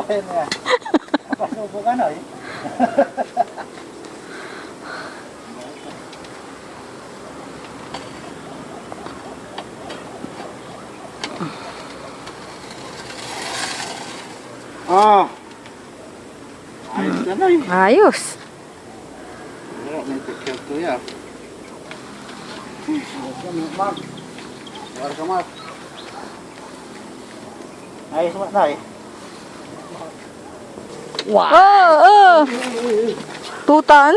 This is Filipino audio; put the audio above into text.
Bayan niya. Pasubok ano eh. Ah. Ayos ka na eh. Ayos. May picture to ya. Mark. Luar ka, Mark. Ayos mo na eh. Wow. Oh, oh. Tutan.